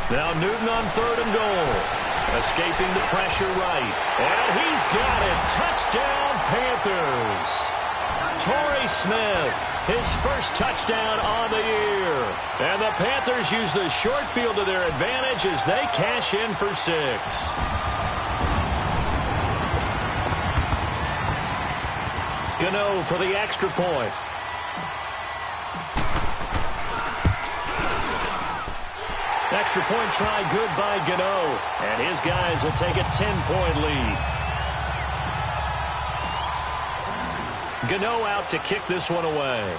Now Newton on 3rd and goal. Escaping the pressure right. And he's got it. Touchdown, Panthers. Torrey Smith, his first touchdown on the year. And the Panthers use the short field to their advantage as they cash in for 6. Gano for the extra point. Extra point try good by Gano. And his guys will take a 10-point lead. Gano out to kick this one away.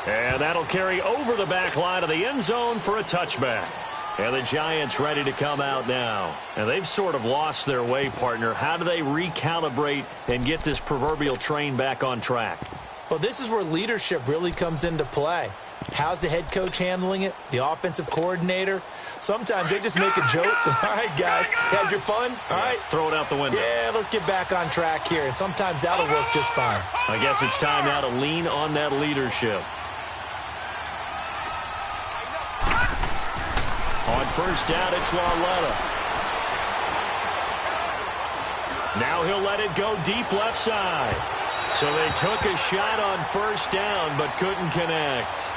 And that'll carry over the back line of the end zone for a touchback. And the Giants ready to come out now. And they've sort of lost their way, partner. How do they recalibrate and get this proverbial train back on track? Well, this is where leadership really comes into play. How's the head coach handling it? The offensive coordinator? Sometimes they just make a joke. All right, guys, had your fun? All right. Throw it out the window. Yeah, let's get back on track here. And sometimes that'll work just fine. I guess it's time now to lean on that leadership. On 1st down, it's Lawletta. Now he'll let it go deep left side. So they took a shot on 1st down, but couldn't connect.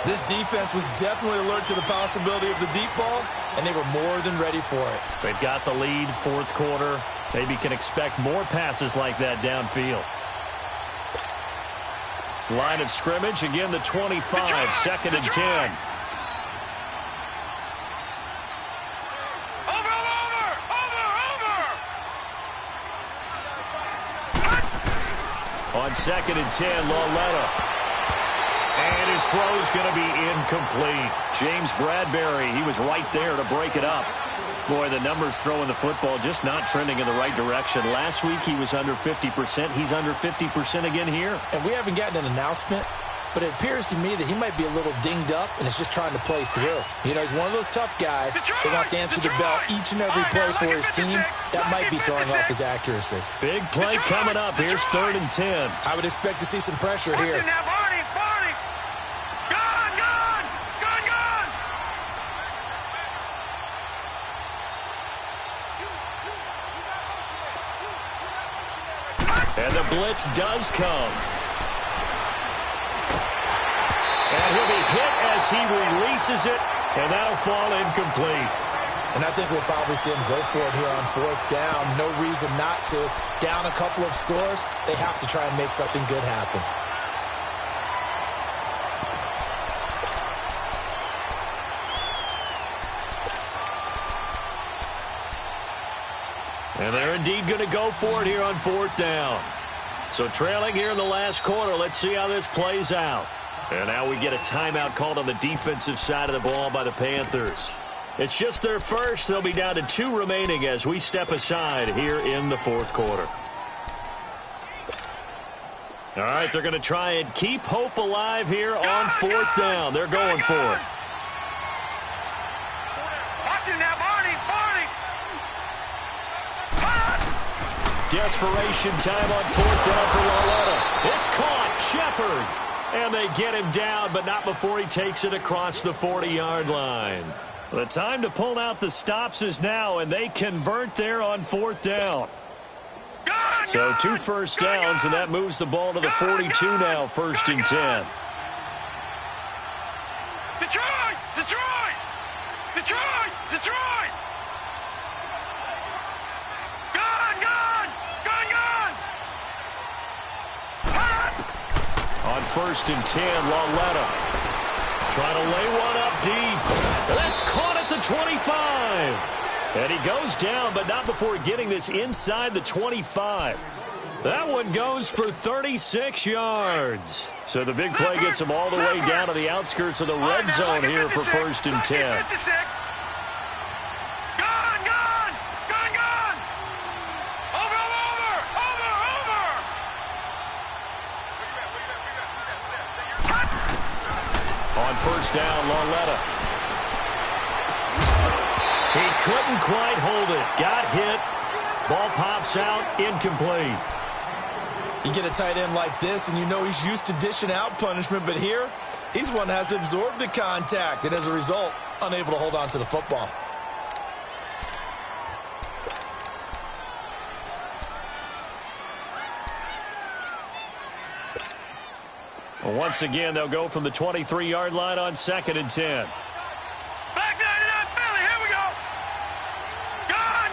This defense was definitely alert to the possibility of the deep ball, and they were more than ready for it. They've got the lead, 4th quarter. Maybe can expect more passes like that downfield. Line of scrimmage, again the 25, second and 10. On second and 10, Lauletta. And his throw's going to be incomplete. James Bradbury, he was right there to break it up. Boy, the numbers throwing the football just not trending in the right direction. Last week he was under 50%. He's under 50% again here. And we haven't gotten an announcement, but it appears to me that he might be a little dinged up and is just trying to play through. You know, he's one of those tough guys that wants to answer the bell each and every play for his team. That might be throwing off his accuracy. Big play coming up. Here's third and 10. I would expect to see some pressure here. And the blitz does come. And he'll be hit as he releases it, and that'll fall incomplete. And I think we'll probably see him go for it here on fourth down. No reason not to. Down a couple of scores, they have to try and make something good happen. And they're indeed going to go for it here on fourth down. So trailing here in the last quarter, let's see how this plays out. And now we get a timeout called on the defensive side of the ball by the Panthers. It's just their first. They'll be down to 2 remaining as we step aside here in the fourth quarter. All right, they're going to try and keep hope alive here on fourth down. They're going for it. Watch it now, Barney. Desperation time on fourth down for Lauletta. It's caught. Shepard. And they get him down, but not before he takes it across the 40-yard line. The time to pull out the stops is now, and they convert there on fourth down. So 2 first downs, and that moves the ball to the 42 now, first and 10. Detroit! On first and 10, Lauletta trying to lay one up deep. That's caught at the 25. And he goes down, but not before getting this inside the 25. That one goes for 36 yards. So the big play gets him all the way down to the outskirts of the red zone here for first and 10. First down, Lauletta. He couldn't quite hold it. Got hit. Ball pops out. Incomplete. You get a tight end like this, and you know he's used to dishing out punishment, but here, he's one that has to absorb the contact, and as a result, unable to hold on to the football. Once again, they'll go from the 23-yard line on second and 10. Back 99, Philly, here we go. Gone.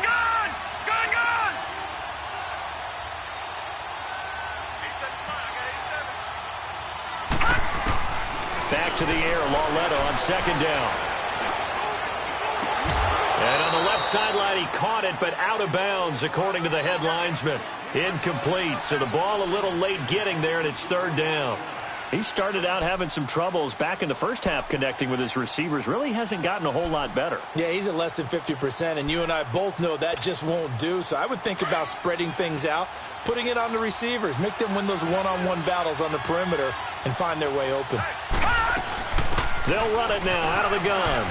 Back to the air, Lauletta on second down. And on the left sideline, he caught it, but out of bounds, according to the head linesman. Incomplete, so the ball a little late getting there, and it's third down. He started out having some troubles back in the first half connecting with his receivers. Really hasn't gotten a whole lot better. Yeah, he's at less than 50%, and you and I both know that just won't do. So I would think about spreading things out, putting it on the receivers, make them win those one-on-one battles on the perimeter and find their way open. They'll run it now out of the gun.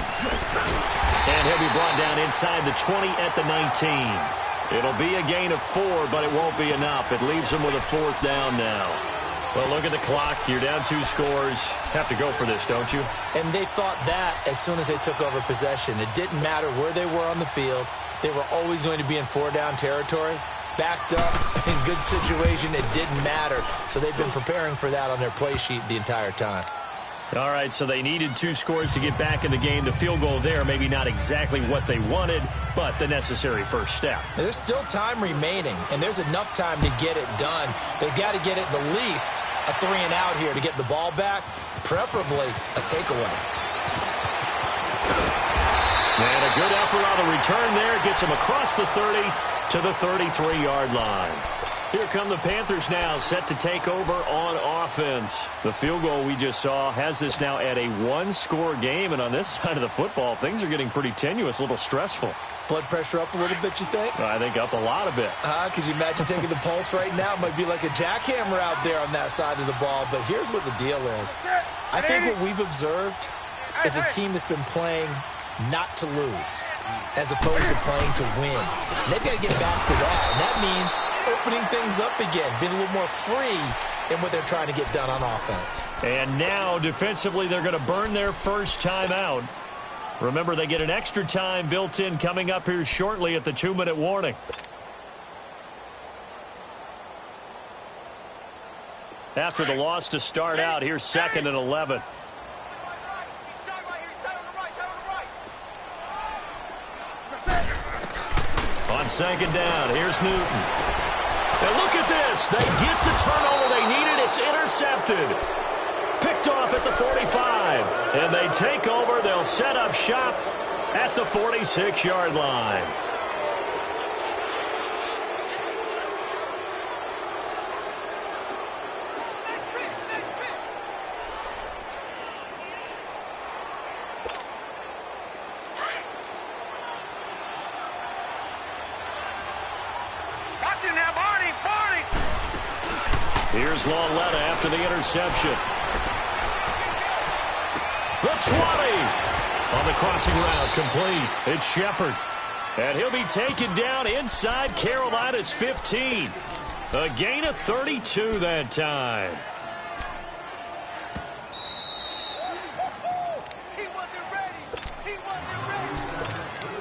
And he'll be brought down inside the 20 at the 19. It'll be a gain of 4, but it won't be enough. It leaves him with a fourth down now. Well, look at the clock. You're down 2 scores. Have to go for this, don't you? And they thought that as soon as they took over possession. It didn't matter where they were on the field. They were always going to be in 4-down territory. Backed up, in good situation, it didn't matter. So they've been preparing for that on their play sheet the entire time. All right, so they needed 2 scores to get back in the game. The field goal there, maybe not exactly what they wanted, but the necessary first step. There's still time remaining, and there's enough time to get it done. They've got to get it the least a 3-and-out here to get the ball back, preferably a takeaway. And a good effort on the return there. Gets him across the 30 to the 33-yard line. Here come the Panthers now, set to take over on offense. The field goal we just saw has this now at a 1-score game, and on this side of the football, things are getting pretty tenuous, a little stressful. Blood pressure up a little bit, you think? I think up a lot of it. Could you imagine taking the pulse right now? It might be like a jackhammer out there on that side of the ball, but here's what the deal is. I think what we've observed is a team that's been playing not to lose as opposed to playing to win. And they've got to get back to that, and that means opening things up again, being a little more free in what they're trying to get done on offense. And now, defensively, they're going to burn their first time out. Remember, they get an extra time built in coming up here shortly at the 2-minute warning. After the loss to start out, here's 2nd and 11. On 2nd down, here's Newton. And look at this. They get the turnover they needed. It's intercepted. Picked off at the 45. And they take over. They'll set up shop at the 46-yard line. Here's Lauletta after the interception. The 20. On the crossing route, complete. It's Shepard. And he'll be taken down inside Carolina's 15. A gain of 32 that time.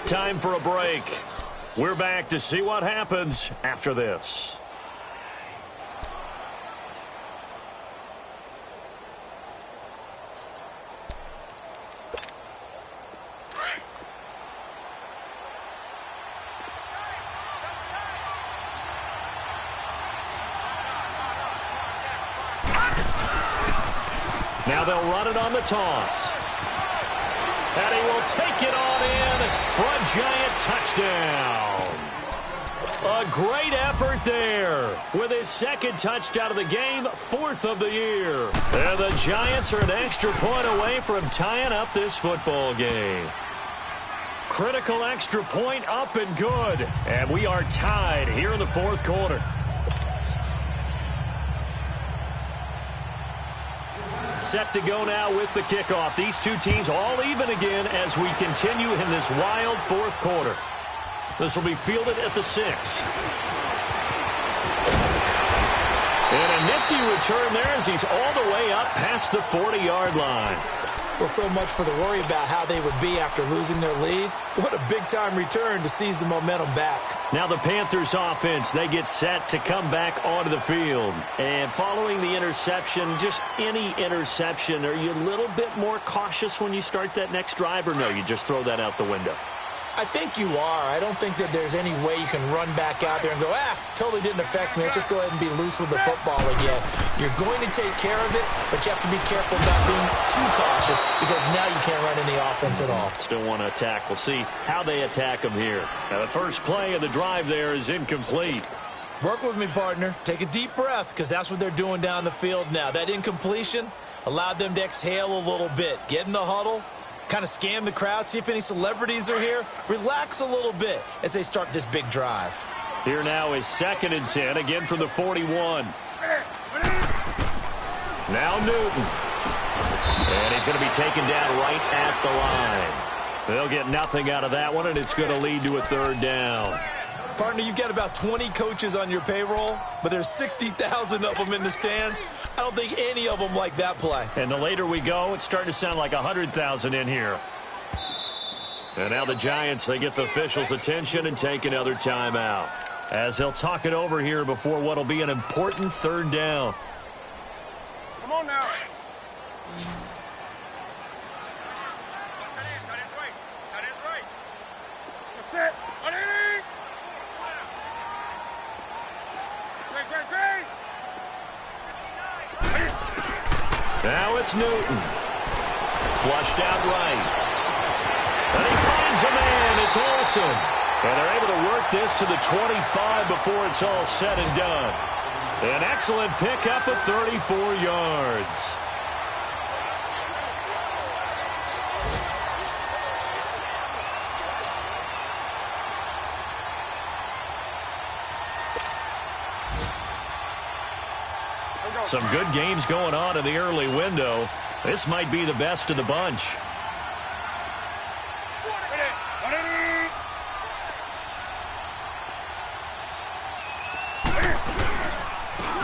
Time for a break. We're back to see what happens after this. Now they'll run it on the toss. And he will take it on in for a giant touchdown. A great effort there with his 2nd touchdown of the game, 4th of the year. And the Giants are an extra point away from tying up this football game. Critical extra point up and good. And we are tied here in the 4th quarter. Set to go now with the kickoff. These two teams all even again as we continue in this wild 4th quarter. This will be fielded at the 6. And a nifty return there as he's all the way up past the 40-yard line. Well, so much for the worry about how they would be after losing their lead. What a big-time return to seize the momentum back. Now the Panthers offense, they get set to come back onto the field. And following the interception, just any interception, are you a little bit more cautious when you start that next drive, or no, you just throw that out the window? I think you are. I don't think that there's any way you can run back out there and go, totally didn't affect me. Let's just go ahead and be loose with the football again. You're going to take care of it, but you have to be careful about being too cautious because now you can't run any offense at all. Still want to attack. We'll see how they attack them here. Now the first play of the drive there is incomplete. Work with me, partner. Take a deep breath because that's what they're doing down the field now. That incompletion allowed them to exhale a little bit. Get in the huddle. Kind of scan the crowd, see if any celebrities are here. Relax a little bit as they start this big drive. Here now is 2nd and 10, again from the 41. Now Newton. And he's going to be taken down right at the line. They'll get nothing out of that one, and it's going to lead to a 3rd down. Partner, you've got about 20 coaches on your payroll, but there's 60,000 of them in the stands. I don't think any of them like that play. And the later we go, it's starting to sound like 100,000 in here. And now the Giants, they get the officials' attention and take another timeout as they'll talk it over here before what will be an important 3rd down. Come on now. Now it's Newton. Flushed out right. And he finds a man. It's Olsen. And they're able to work this to the 25 before it's all said and done. An excellent pickup of 34 yards. Some good games going on in the early window. This might be the best of the bunch.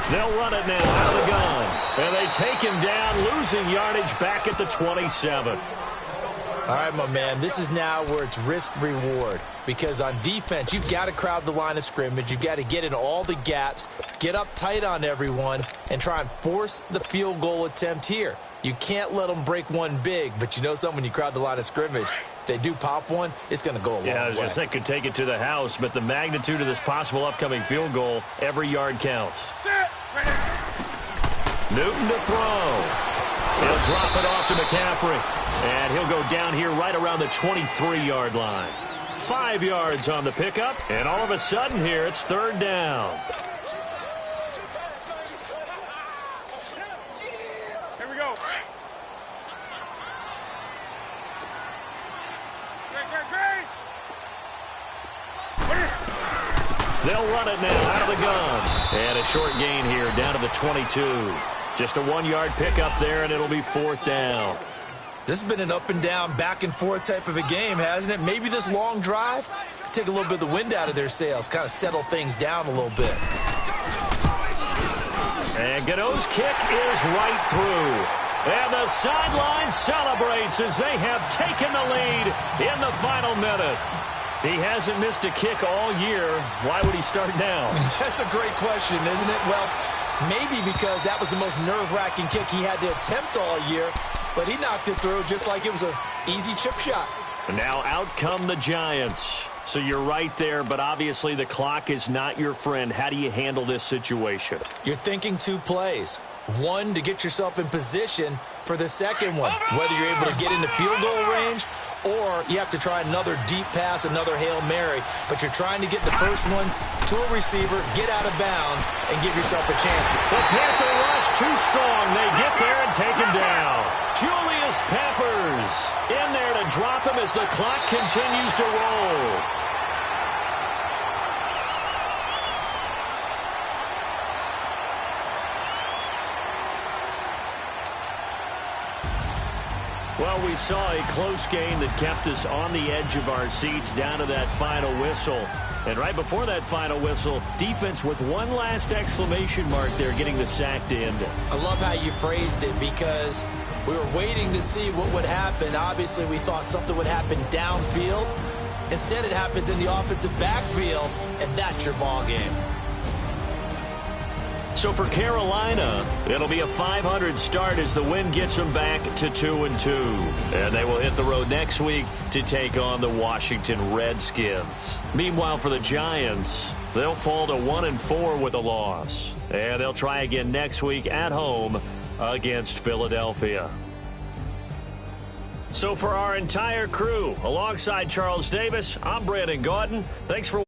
They'll run it now out of the gun. And they take him down, losing yardage back at the 27. All right, my man, this is now where it's risk-reward. Because on defense, you've got to crowd the line of scrimmage. You've got to get in all the gaps, get up tight on everyone, and try and force the field goal attempt here. You can't let them break one big, but you know something, when you crowd the line of scrimmage, if they do pop one, it's going to go a long way. Yeah, I was going to say, could take it to the house, but the magnitude of this possible upcoming field goal, every yard counts. Newton to throw. He'll drop it off to McCaffrey. And he'll go down here right around the 23-yard line. 5 yards on the pickup, and all of a sudden here it's third down. Here we go. They'll run it now out of the gun. And a short gain here down to the 22. Just a 1-yard pickup there, and it'll be fourth down. This has been an up-and-down, back-and-forth type of a game, hasn't it? Maybe this long drive take a little bit of the wind out of their sails, kind of settle things down a little bit. And Godot's kick is right through. And the sideline celebrates as they have taken the lead in the final minute. He hasn't missed a kick all year. Why would he start now? That's a great question, isn't it? Well, maybe because that was the most nerve-wracking kick he had to attempt all year. But he knocked it through just like it was an easy chip shot. And now out come the Giants. So you're right there, but obviously the clock is not your friend. How do you handle this situation? You're thinking 2 plays. One, to get yourself in position for the second one. Whether you're able to get into field goal range or you have to try another deep pass, another Hail Mary. But you're trying to get the first one to a receiver, get out of bounds, and give yourself a chance to. The Panther rush too strong. They get there and take him down. Julius Peppers in there to drop him as the clock continues to roll. Well, we saw a close game that kept us on the edge of our seats down to that final whistle. And right before that final whistle, defense with one last exclamation mark there, getting the sack to end it. I love how you phrased it because we were waiting to see what would happen. Obviously, we thought something would happen downfield. Instead, it happens in the offensive backfield, and that's your ball game. So for Carolina, it'll be a .500 start as the win gets them back to 2-2. And they will hit the road next week to take on the Washington Redskins. Meanwhile, for the Giants, they'll fall to 1-4 with a loss. And they'll try again next week at home against Philadelphia. So for our entire crew, alongside Charles Davis, I'm Brandon Gaudin. Thanks for